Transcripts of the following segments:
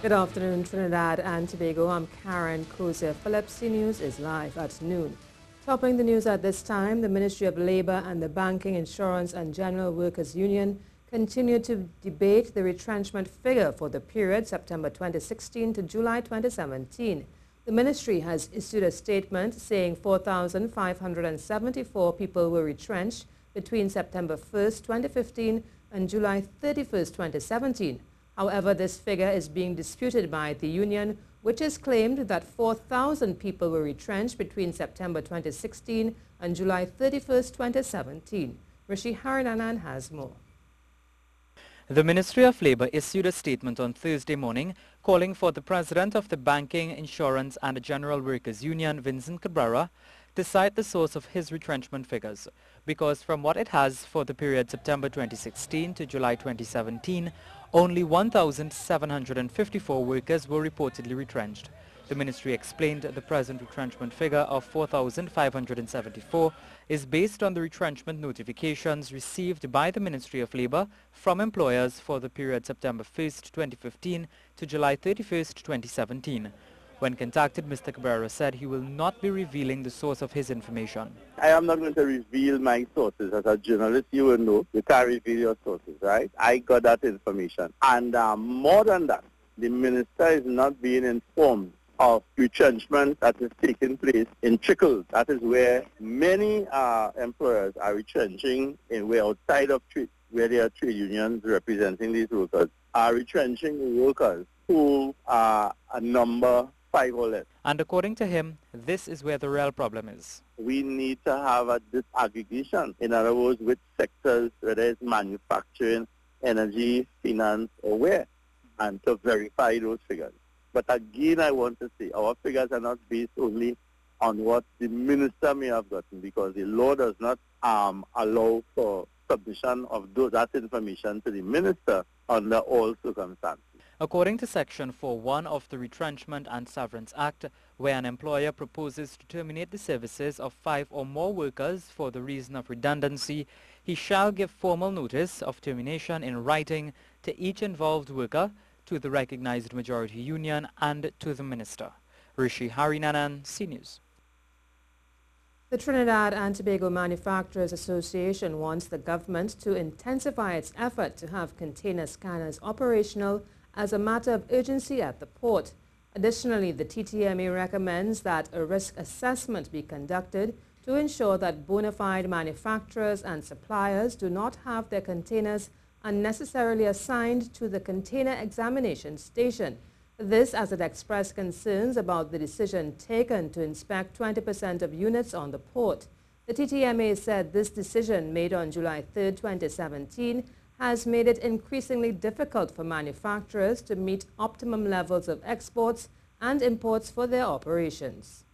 Good afternoon, Trinidad and Tobago. I'm Karen Cozier. Phillips C News is live at noon. Topping the news at this time, the Ministry of Labour and the Banking, Insurance and General Workers Union continue to debate the retrenchment figure for the period September 2016 to July 2017. The ministry has issued a statement saying 4,574 people were retrenched between September 1st, 2015 and July 31st, 2017. However, this figure is being disputed by the union, which has claimed that 4,000 people were retrenched between September 2016 and July 31st, 2017. Rishi Harinanan has more. The Ministry of Labour issued a statement on Thursday morning calling for the President of the Banking, Insurance and General Workers Union, Vincent Cabrera, to cite the source of his retrenchment figures, because from what it has for the period September 2016 to July 2017, only 1,754 workers were reportedly retrenched. The ministry explained the present retrenchment figure of 4,574 is based on the retrenchment notifications received by the Ministry of Labour from employers for the period September 1st, 2015 to July 31st, 2017. When contacted, Mr. Cabrera said he will not be revealing the source of his information. I am not going to reveal my sources. As a journalist, you will know, you can't reveal your sources, right? I got that information. And more than that, the minister is not being informed of retrenchment that is taking place in trickles. That is where many employers are retrenching and where outside of trade, where there are trade unions representing these workers, are retrenching workers who are a number 5 or less. And according to him, this is where the real problem is. We need to have a disaggregation. In other words, which sectors, whether it's manufacturing, energy, finance, or where, and to verify those figures. But again, I want to say, our figures are not based only on what the minister may have gotten, because the law does not allow for submission of that information to the minister under all circumstances. According to Section 4.1 of the Retrenchment and Severance Act, where an employer proposes to terminate the services of 5 or more workers for the reason of redundancy, he shall give formal notice of termination in writing to each involved worker, to the recognized majority union and to the minister. Rishi Harinanan, C News. The Trinidad and Tobago Manufacturers Association wants the government to intensify its effort to have container scanners operational as a matter of urgency at the port. Additionally, the TTMA recommends that a risk assessment be conducted to ensure that bona fide manufacturers and suppliers do not have their containers unnecessarily assigned to the container examination station. This as it expressed concerns about the decision taken to inspect 20% of units on the port. The TTMA said this decision, made on July 3, 2017, has made it increasingly difficult for manufacturers to meet optimum levels of exports and imports for their operations.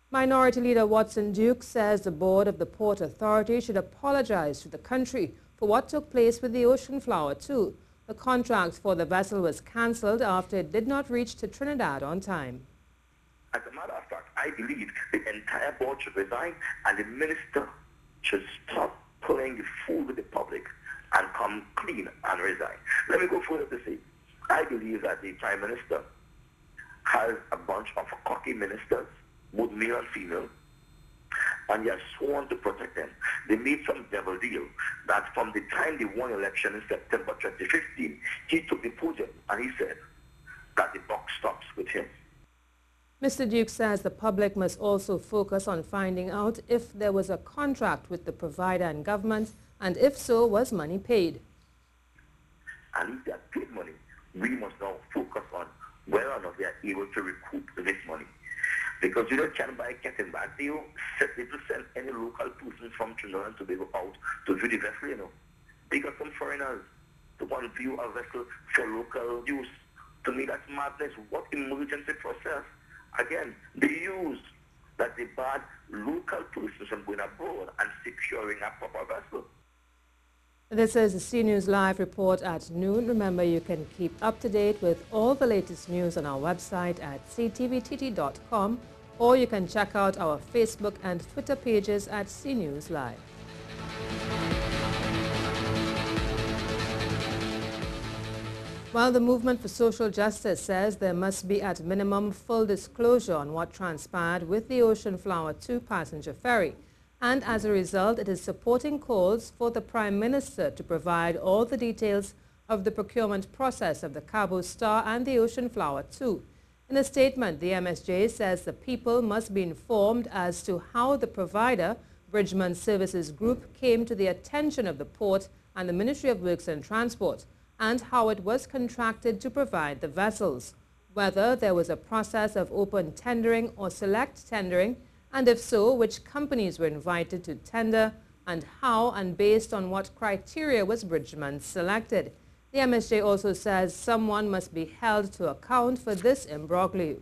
Minority Leader Watson Duke says the board of the Port Authority should apologize to the country for what took place with the Ocean Flower 2. The contract for the vessel was cancelled after it did not reach to Trinidad on time. As a matter of fact, I believe the entire board should resign and the minister should stop playing the fool with the public and come clean and resign. Let me go further to say, I believe that the Prime Minister has a bunch of cocky ministers, both male and female, and they are sworn to protect them. They made some devil deal that from the time they won election in September 2015, he took the podium and he said that the buck stops with him. Mr. Duke says the public must also focus on finding out if there was a contract with the provider and government, and if so, was money paid? And if they are paid money, we must now focus on whether or not they are able to recoup this money. Because you don't can buy a cat and bag deal, they will send any local person from Trinidad and Tobago out to view the vessel, you know. They got some foreigners to want to view a vessel for local use. To me, that's madness. What emergency process? Again, they use that they barred local persons from going abroad and securing a proper vessel. This is the C News Live report at noon. Remember, you can keep up to date with all the latest news on our website at ctvtt.com, or you can check out our Facebook and Twitter pages at C News Live. While the Movement for Social Justice says there must be at minimum full disclosure on what transpired with the Ocean Flower 2 passenger ferry, and as a result it is supporting calls for the Prime Minister to provide all the details of the procurement process of the Cabo Star and the Ocean Flower 2. In a statement, the MSJ says the people must be informed as to how the provider, Bridgman Services Group, came to the attention of the port and the Ministry of Works and Transport, and how it was contracted to provide the vessels, whether there was a process of open tendering or select tendering, and if so, which companies were invited to tender, and how and based on what criteria was Bridgman selected. The MSJ also says someone must be held to account for this imbroglio.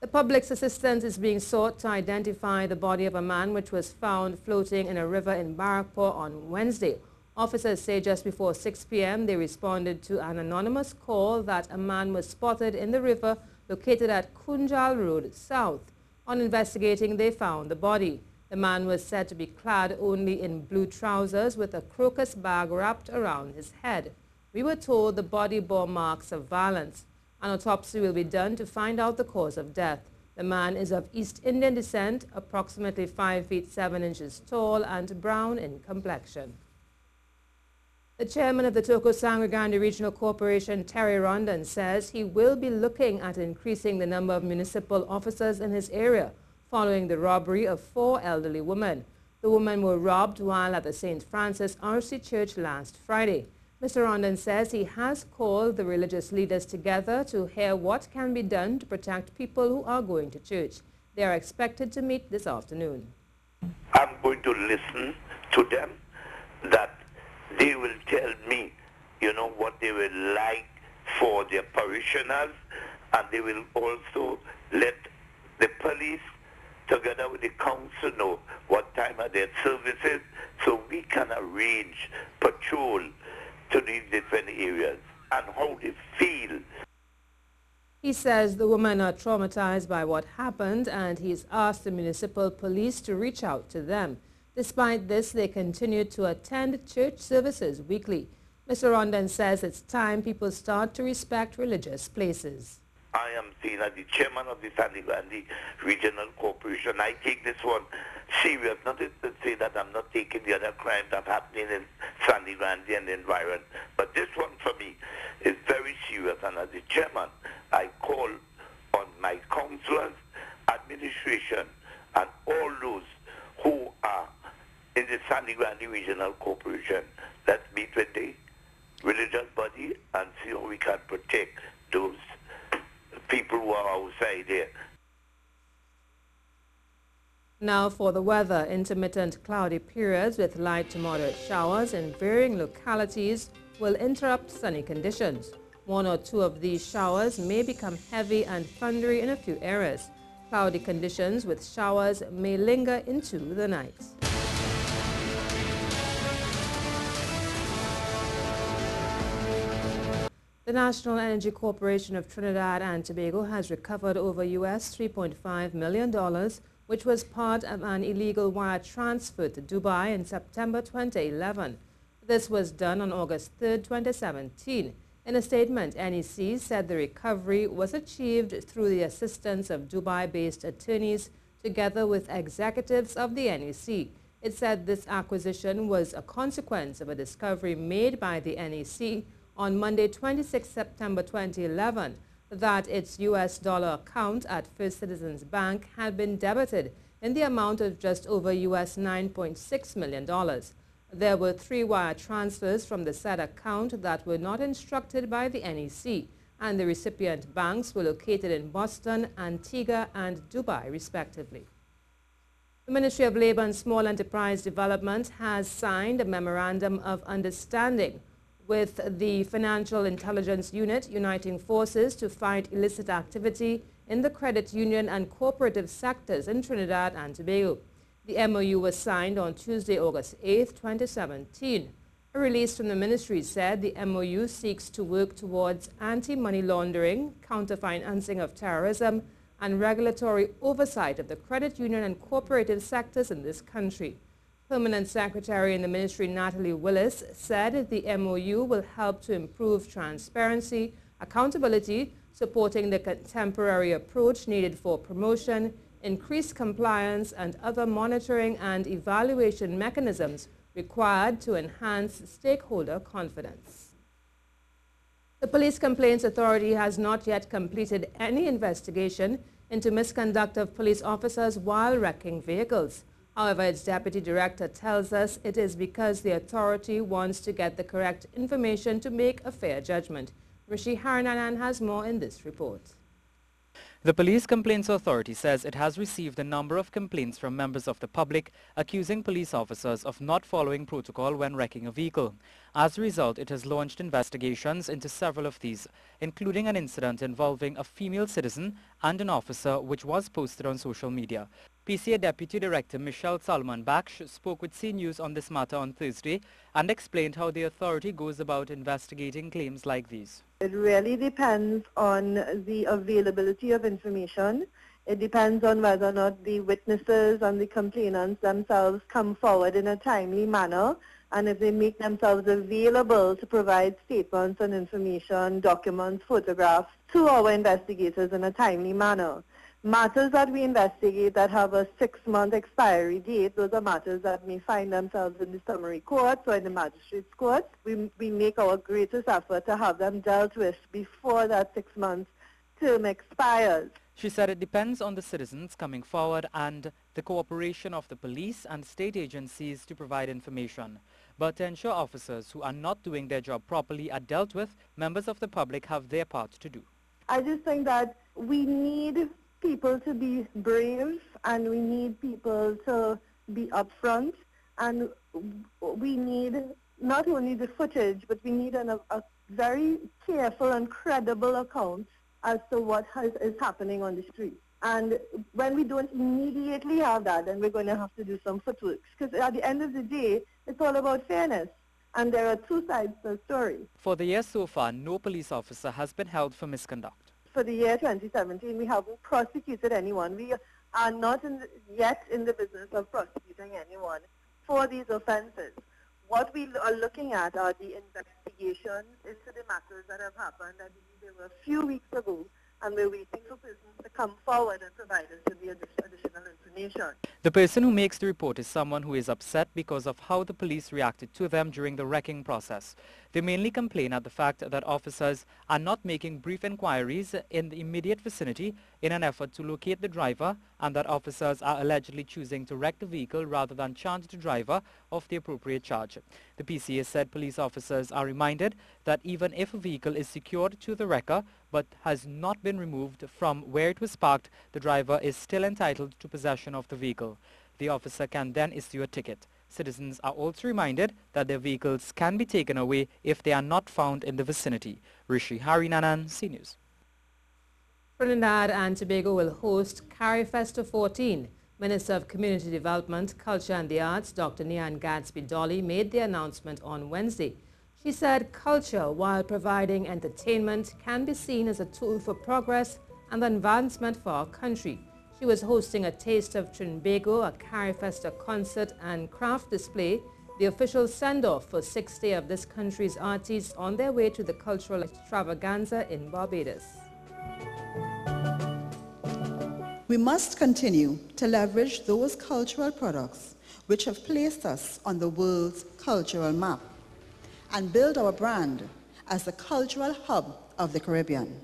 The public's assistance is being sought to identify the body of a man which was found floating in a river in Barrackpore on Wednesday. Officers say just before 6 p.m. they responded to an anonymous call that a man was spotted in the river located at Kunjal Road South. On investigating, they found the body. The man was said to be clad only in blue trousers with a crocus bag wrapped around his head. We were told the body bore marks of violence. An autopsy will be done to find out the cause of death. The man is of East Indian descent, approximately 5 feet 7 inches tall and brown in complexion. The chairman of the Toko Sangre Grande Regional Corporation, Terry Rondon, says he will be looking at increasing the number of municipal officers in his area following the robbery of 4 elderly women. The women were robbed while at the St. Francis RC Church last Friday. Mr. Rondon says he has called the religious leaders together to hear what can be done to protect people who are going to church. They are expected to meet this afternoon. I'm going to listen to them, that they will tell me, what they will like for their parishioners, and they will also let the police together with the council know what time are their services, so we can arrange patrol to these different areas and how they feel. He says the women are traumatized by what happened, and he's asked the municipal police to reach out to them. Despite this, they continue to attend church services weekly. Mr. Rondon says it's time people start to respect religious places. I am seen as the chairman of the Sandy Grande Regional Corporation. I take this one serious. Not to say that I'm not taking the other crimes that are happening in Sandy Grande and the environment, but this one for me is very serious. And as the chairman, I call on my councillors, administration, and all those who are in the Sandy Grande Regional Corporation. Let's meet with the religious body and see how we can protect those people who are outside there. Now for the weather. Intermittent cloudy periods with light to moderate showers in varying localities will interrupt sunny conditions. 1 or 2 of these showers may become heavy and thundery in a few areas. Cloudy conditions with showers may linger into the night. The National Energy Corporation of Trinidad and Tobago has recovered over US $3.5 million, which was part of an illegal wire transfer to Dubai in September 2011. This was done on August 3, 2017. In a statement, NEC said the recovery was achieved through the assistance of Dubai-based attorneys together with executives of the NEC. It said this acquisition was a consequence of a discovery made by the NEC on Monday, 26 September 2011, that its US dollar account at First Citizens Bank had been debited in the amount of just over US $9.6 million. There were 3 wire transfers from the said account that were not instructed by the NEC, and the recipient banks were located in Boston, Antigua, and Dubai, respectively. The Ministry of Labour and Small Enterprise Development has signed a Memorandum of Understanding with the Financial Intelligence Unit, uniting forces to fight illicit activity in the credit union and cooperative sectors in Trinidad and Tobago. The MOU was signed on Tuesday, August 8, 2017. A release from the ministry said the MOU seeks to work towards anti-money laundering, counter-financing of terrorism, and regulatory oversight of the credit union and cooperative sectors in this country. Permanent Secretary in the Ministry Natalie Willis said the MOU will help to improve transparency, accountability, supporting the contemporary approach needed for promotion, increased compliance and other monitoring and evaluation mechanisms required to enhance stakeholder confidence. The Police Complaints Authority has not yet completed any investigation into misconduct of police officers while wrecking vehicles. However, its deputy director tells us it is because the authority wants to get the correct information to make a fair judgment. Rishi Harinanan has more in this report. The Police Complaints Authority says it has received a number of complaints from members of the public accusing police officers of not following protocol when wrecking a vehicle. As a result, it has launched investigations into several of these, including an incident involving a female citizen and an officer which was posted on social media. PCA Deputy Director Michelle Salman Baksh spoke with C News on this matter on Thursday and explained how the authority goes about investigating claims like these. It really depends on the availability of information. It depends on whether or not the witnesses and the complainants themselves come forward in a timely manner, and if they make themselves available to provide statements and information, documents, photographs to our investigators in a timely manner. Matters that we investigate that have a 6-month expiry date, those are matters that may find themselves in the summary courts or in the magistrate's court. We make our greatest effort to have them dealt with before that 6-month term expires. She said it depends on the citizens coming forward and the cooperation of the police and state agencies to provide information. But to ensure officers who are not doing their job properly are dealt with, members of the public have their part to do. I just think that we need people to be brave, and we need people to be upfront, and we need not only the footage, but we need a very careful and credible account as to what is happening on the street. And when we don't immediately have that, then we're going to have to do some footwork, because at the end of the day, it's all about fairness, and there are two sides to the story. For the year so far, no police officer has been held for misconduct. For the year 2017, we haven't prosecuted anyone. We are not yet in the business of prosecuting anyone for these offences. What we are looking at are the investigations into the matters that have happened. I believe they were a few weeks ago, and we're waiting for persons to come forward and provide us with the additional information. The person who makes the report is someone who is upset because of how the police reacted to them during the wrecking process. They mainly complain at the fact that officers are not making brief inquiries in the immediate vicinity in an effort to locate the driver, and that officers are allegedly choosing to wreck the vehicle rather than charge the driver of the appropriate charge. The PCA said police officers are reminded that even if a vehicle is secured to the wrecker but has not been removed from where it was parked, the driver is still entitled to possession of the vehicle. The officer can then issue a ticket. Citizens are also reminded that their vehicles can be taken away if they are not found in the vicinity. Rishi Harinanan, C News. Trinidad and Tobago will host CARIFESTA 14. Minister of Community Development, Culture and the Arts, Dr. Nian Gadsby-Dolly, made the announcement on Wednesday. She said culture, while providing entertainment, can be seen as a tool for progress and advancement for our country. She was hosting a Taste of Trinbago, a CARIFESTA concert and craft display, the official send-off for 60 of this country's artists on their way to the cultural extravaganza in Barbados. We must continue to leverage those cultural products which have placed us on the world's cultural map and build our brand as the cultural hub of the Caribbean.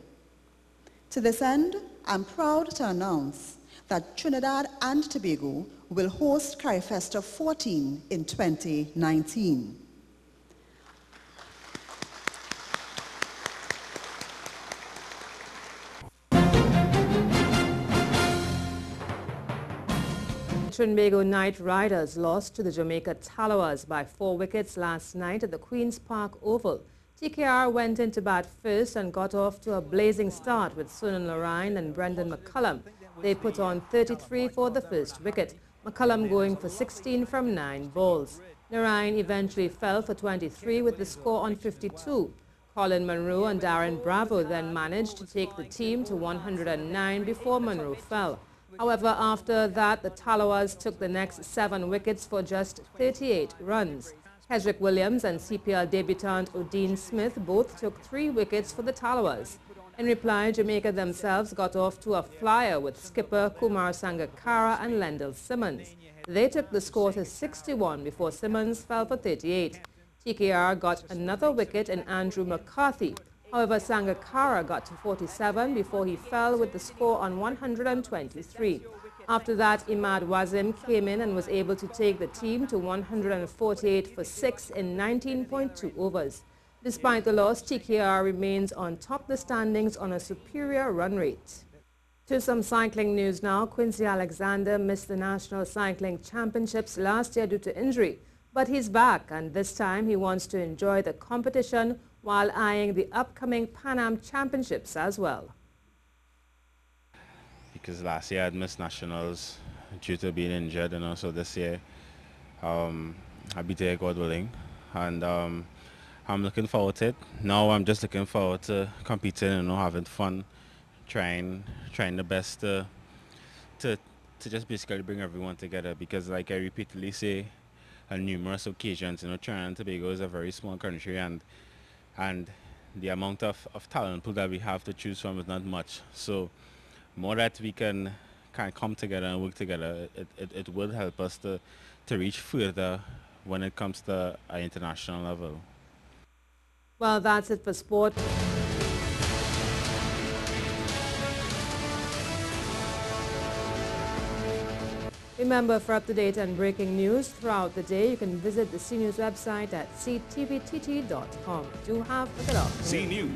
To this end, I'm proud to announce that Trinidad and Tobago will host CARIFESTA 14 in 2019. Trinbago Knight Riders lost to the Jamaica Talawas by 4 wickets last night at the Queen's Park Oval. TKR went into bat first and got off to a blazing start with Sunan Lorine and Brendan McCullum. They put on 33 for the first wicket, McCullum going for 16 from 9 balls. Lorine eventually fell for 23 with the score on 52. Colin Monroe and Darren Bravo then managed to take the team to 109 before Monroe fell. However, after that, the Talawas took the next 7 wickets for just 38 runs. Hedrick Williams and CPL debutant Odin Smith both took 3 wickets for the Talawas. In reply, Jamaica themselves got off to a flyer with skipper Kumar Sangakkara and Lendl Simmons. They took the score to 61 before Simmons fell for 38. TKR got another wicket in Andrew McCarthy. However, Sangakkara got to 47 before he fell with the score on 123. After that, Imad Wazim came in and was able to take the team to 148 for 6 in 19.2 overs. Despite the loss, TKR remains on top the standings on a superior run rate. To some cycling news now. Quincy Alexander missed the National Cycling Championships last year due to injury, but he's back, and this time he wants to enjoy the competition while eyeing the upcoming Pan Am Championships as well. Because last year I had missed nationals due to being injured, so this year I'll be there, God willing, and I'm looking forward to it. Now I'm just looking forward to competing and having fun, trying the best to just basically bring everyone together, because like I repeatedly say on numerous occasions, Trinidad and Tobago is a very small country, and the amount of talent pool that we have to choose from is not much. So more that we can come together and work together, it will help us to reach further when it comes to an international level. Well, that's it for sport. Remember, for up-to-date and breaking news throughout the day, you can visit the CNews website at ctvtt.com. Do have a good afternoon.